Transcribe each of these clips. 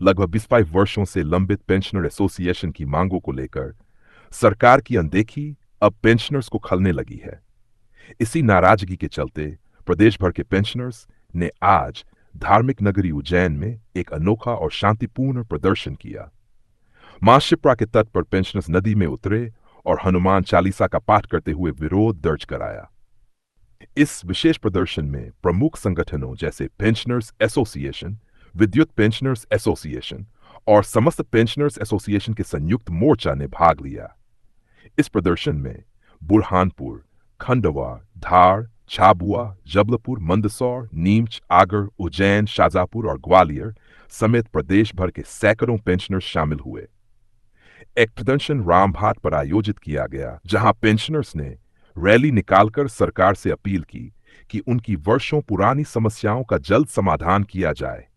लगभग 25 वर्षों से लंबित पेंशनर एसोसिएशन की मांगों को लेकर सरकार की अनदेखी अब पेंशनर्स को खलने लगी है। इसी नाराजगी के चलते प्रदेश भर के पेंशनर्स ने आज धार्मिक नगरी उज्जैन में एक अनोखा और शांतिपूर्ण प्रदर्शन किया। मां शिप्रा के तट पर पेंशनर्स नदी में उतरे और हनुमान चालीसा का पाठ करते हुए विरोध दर्ज कराया। इस विशेष प्रदर्शन में प्रमुख संगठनों जैसे पेंशनर्स एसोसिएशन, विद्युत पेंशनर्स एसोसिएशन और समस्त पेंशनर्स एसोसिएशन के संयुक्त मोर्चा ने भाग लिया। इस प्रदर्शन में बुरहानपुर, खंडवा, धार, झाबुआ, जबलपुर, मंदसौर, नीमच, आगर, उज्जैन, शाजापुर और ग्वालियर समेत प्रदेश भर के सैकड़ों पेंशनर्स शामिल हुए। एक प्रदर्शन रामघाट पर आयोजित किया गया, जहां पेंशनर्स ने रैली निकालकर सरकार से अपील की कि उनकी वर्षों पुरानी समस्याओं का जल्द समाधान किया जाए।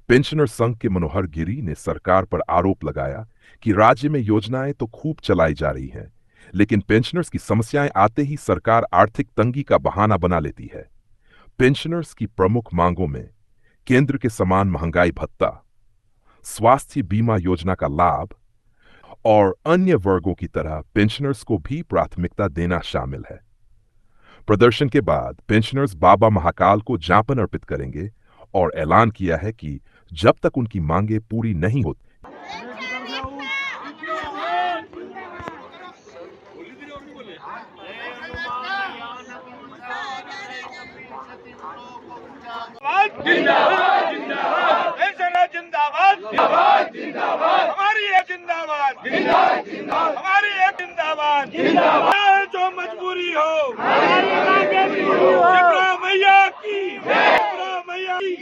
पेंशनर संघ के मनोहर गिरी ने सरकार पर आरोप लगाया कि राज्य में योजनाएं तो खूब चलाई जा रही हैं, लेकिन पेंशनर्स की समस्याएं आते ही सरकार आर्थिक तंगी का बहाना बना लेती है। पेंशनर्स की प्रमुख मांगों में केंद्र के समान महंगाई भत्ता, स्वास्थ्य बीमा योजना का लाभ और अन्य वर्गों की तरह पेंशनर्स को भी प्राथमिकता देना शामिल है। प्रदर्शन के बाद पेंशनर्स बाबा महाकाल को ज्ञापन अर्पित करेंगे और ऐलान किया है कि जब तक उनकी मांगें पूरी नहीं होती जिंदाबाद जिंदाबाद जिंदाबाद जिंदाबाद जिंदाबाद हमारी एक जिंदाबाद जिंदाबाद जिंदाबाद हमारी एक जिंदाबाद जिंदाबाद जो मजबूरी हो शिप्रा मैया की शिप्रा मैया की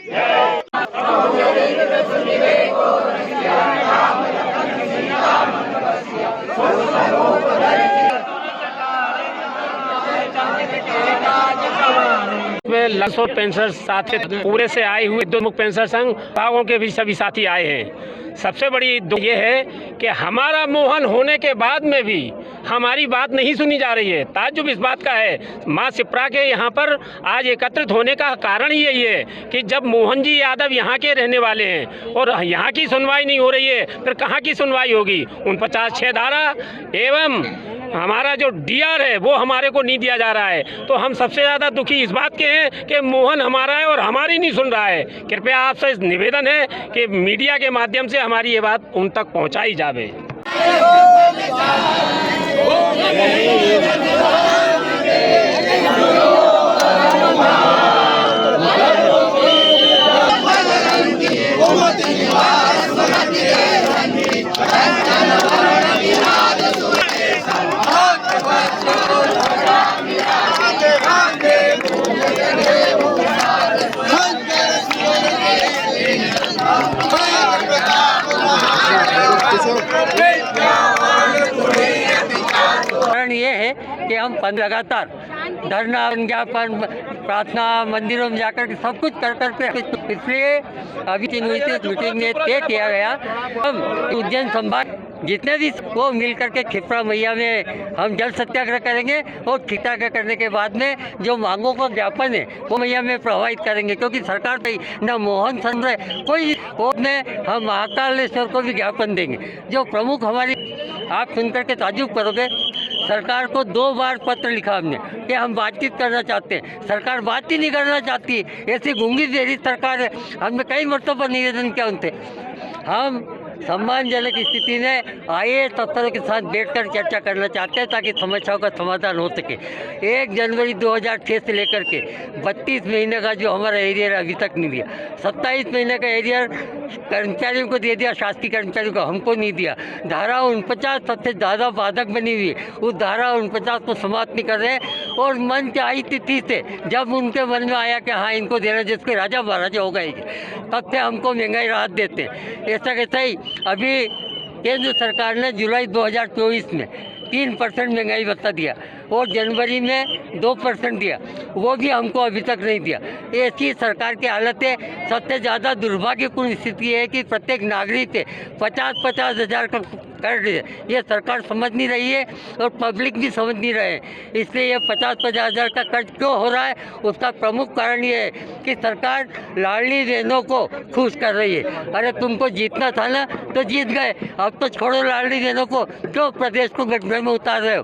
में लगभग पेंशनर साथी पूरे से आए हुए दो मुख्य पेंशनर संघ भागों के भी सभी साथी आए हैं। सबसे बड़ी दुख ये है कि हमारा मोहन होने के बाद में भी हमारी बात नहीं सुनी जा रही है। ताज्जुब इस बात का है, मां शिप्रा के यहाँ पर आज एकत्रित होने का कारण ही यही है कि जब मोहन जी यादव यहाँ के रहने वाले हैं और यहाँ की सुनवाई नहीं हो रही है, फिर कहाँ की सुनवाई होगी। 49(6) धारा एवं हमारा जो डीआर है वो हमारे को नहीं दिया जा रहा है। तो हम सबसे ज़्यादा दुखी इस बात के हैं कि मोहन हमारा है और हमारी नहीं सुन रहा है। कृपया आपसे निवेदन है कि मीडिया के माध्यम से हमारी ये बात उन तक पहुंचाई जावे। कारण ये है कि हम लगातार धरना, ज्ञापन, प्रार्थना, मंदिरों में जाकर के सब कुछ कर करके, इसलिए अभी मीटिंग में तय किया गया हम उज्जैन संभाग जितने भी वो मिल करके क्षिप्रा मैया में हम जल सत्याग्रह करेंगे और सत्याग्रह करने के बाद में जो मांगों का ज्ञापन है वो मैया में प्रभावित करेंगे, क्योंकि सरकार पे न मोहन सुन रहे कोई वो में हम महाकालेश्वर को भी ज्ञापन देंगे। जो प्रमुख हमारी आप सुन करके ताज्जुब करोगे, सरकार को 2 बार पत्र लिखा हमने कि हम बातचीत करना चाहते हैं, सरकार बात ही नहीं करना चाहती। ऐसी गूंगी देरी सरकार है। हमने कई मरतबा निवेदन किया उनसे। हम सम्मानजनक स्थिति में आईएएस अफसरों के साथ बैठकर चर्चा करना चाहते हैं ताकि समस्याओं का समाधान हो सके। 1 जनवरी 2006 से लेकर के 32 महीने का जो हमारा एरियर अभी तक नहीं दिया, 27 महीने का एरियर कर्मचारियों को दे दिया, शासकीय कर्मचारियों को हमको नहीं दिया। धारा 49 सबसे ज़्यादा बाधक बनी हुई है, उस धारा 49 को समाप्त नहीं कर रहे। और मन की आई तिथि से जब उनके मन में आया कि हाँ इनको देना, जिसके राजा महाराजा हो गए, तब से हमको महंगाई राहत देते हैं। ऐसा कैसा ही अभी केंद्र सरकार ने जुलाई 2024 में 3% महंगाई भत्ता दिया और जनवरी में 2% दिया, वो भी हमको अभी तक नहीं दिया। ऐसी सरकार की हालत है। सबसे ज़्यादा दुर्भाग्यपूर्ण स्थिति है कि प्रत्येक नागरिक से 50-50 हज़ार का कर्ज है। ये सरकार समझ नहीं रही है और पब्लिक भी समझ नहीं रहे हैं। इसलिए ये 50-50 हज़ार का कर्ज क्यों हो रहा है, उसका प्रमुख कारण ये है कि सरकार लाडली बहनों को खुश कर रही है। अरे तुमको जीतना था ना तो जीत गए, अब तो छोड़ो लाडली बहनों को, क्यों प्रदेश को गठबंधन में उतार रहे हो।